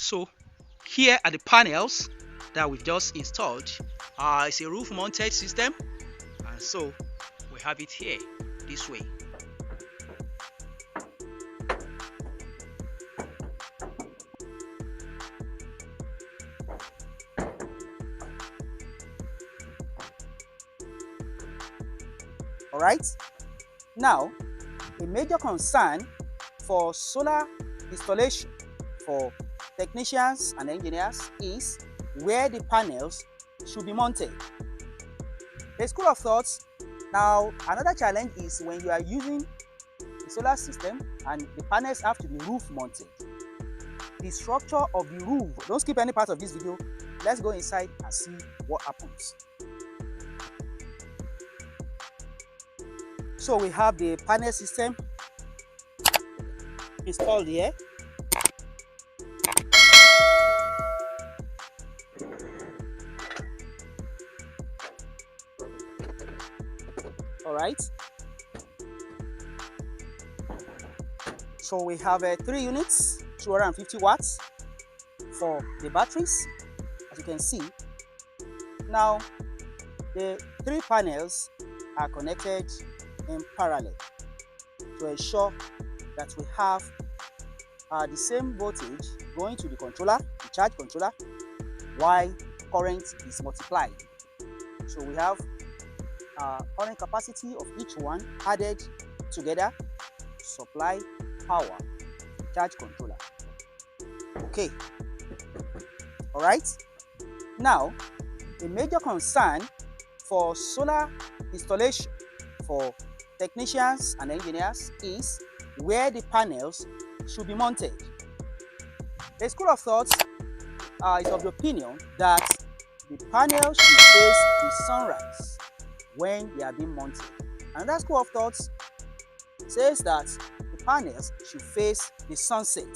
So here are the panels that we've just installed. It's a roof mounted system, and so we have it here this way. All right. Now, a major concern for solar installation for technicians and engineers is where the panels should be mounted. A school of thoughts. Now, another challenge is when you are using the solar system and the panels have to be roof mounted. The structure of the roof, don't skip any part of this video. Let's go inside and see what happens. So we have the panel system installed here. All right. So we have 3 units, 250 watts for the batteries, as you can see. Now, the 3 panels are connected in parallel to ensure that we have the same voltage going to the controller, the charge controller, while current is multiplied. So we have current capacity of each one added together to supply power to charge controller. Okay. All right. Now, a major concern for solar installation for technicians and engineers is where the panels should be mounted. The school of thought is of the opinion that the panels should face the sunrise when they are being mounted. Another school of thought says that the panels should face the sunset.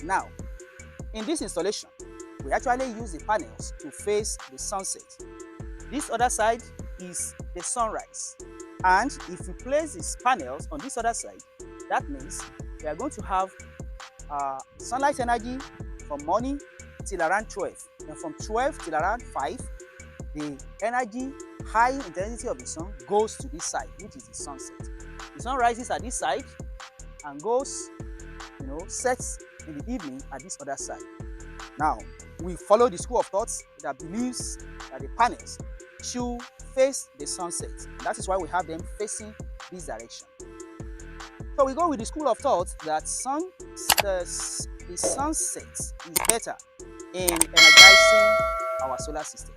Now, in this installation, we actually use the panels to face the sunset. This other side is the sunrise. And if we place these panels on this other side, that means we are going to have sunlight energy from morning till around 12. And from 12 till around 5, the energy, high intensity of the sun goes to this side, which is the sunset. The sun rises at this side and goes, sets in the evening at this other side. Now, we follow the school of thought that believes that the panels should face the sunset. That is why we have them facing this direction. So we go with the school of thought that the sunset is better in energizing our solar system,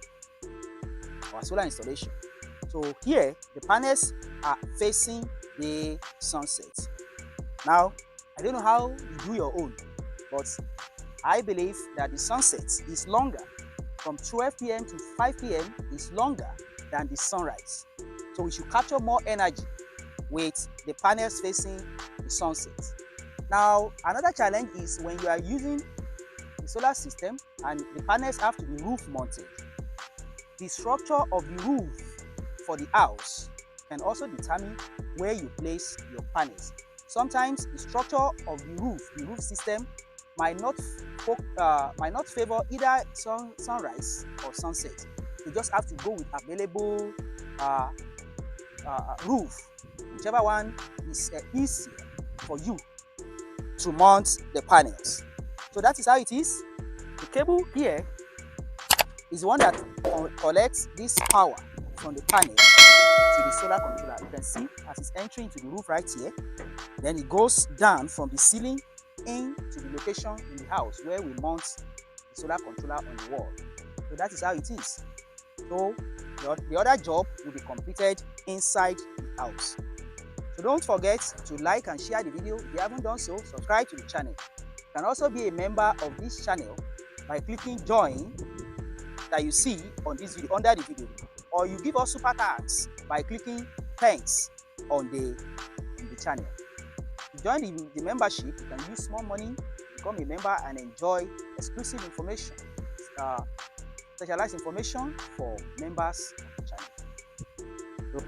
our solar installation. So here, the panels are facing the sunset. Now, I don't know how you do your own, but I believe that the sunset is longer. From 12 p.m. to 5 p.m. is longer than the sunrise. So we should capture more energy with the panels facing the sunset. Now, another challenge is when you are using the solar system and the panels have to be roof mounted. The structure of the roof for the house can also determine where you place your panels. Sometimes the structure of the roof system might not favor either sunrise or sunset. You just have to go with available roof, whichever one is easier for you to mount the panels. So that is how it is. The cable here is the one that collects this power from the panel to the solar controller. You can see as it's entering into the roof right here. Then it goes down from the ceiling into the location in the house where we mount the solar controller on the wall. So that is how it is. So the other job will be completed inside the house. So don't forget to like and share the video. If you haven't done so, subscribe to the channel. You can also be a member of this channel by clicking join that you see on this video, under the video, or you give us super thanks by clicking thanks on the channel. To join the membership, you can use small money, become a member and enjoy exclusive information, specialized information for members of the channel. So,